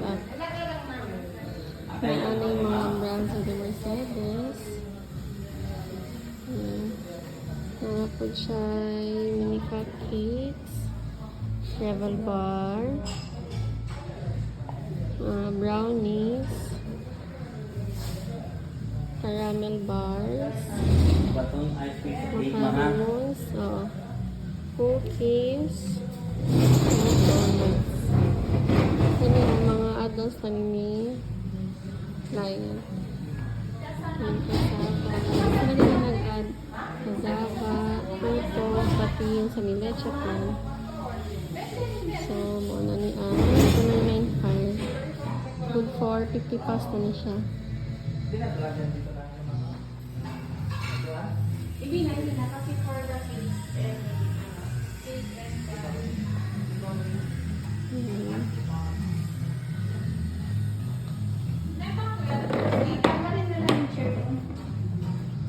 up. May ano yung mga brands sa Mercedes. Tapos siya mini cupcakes, travel bar, brownies, caramel bars, macarons, cookies, donuts. Ano yung mga add-ons pa ni Lion. Yung kasaba. Ano nila nag-add? Kasaba, puto, pati yung sa nileche plan. So, muna ni Anne. Ito na yung 9.5. Good for 50 pasta na siya.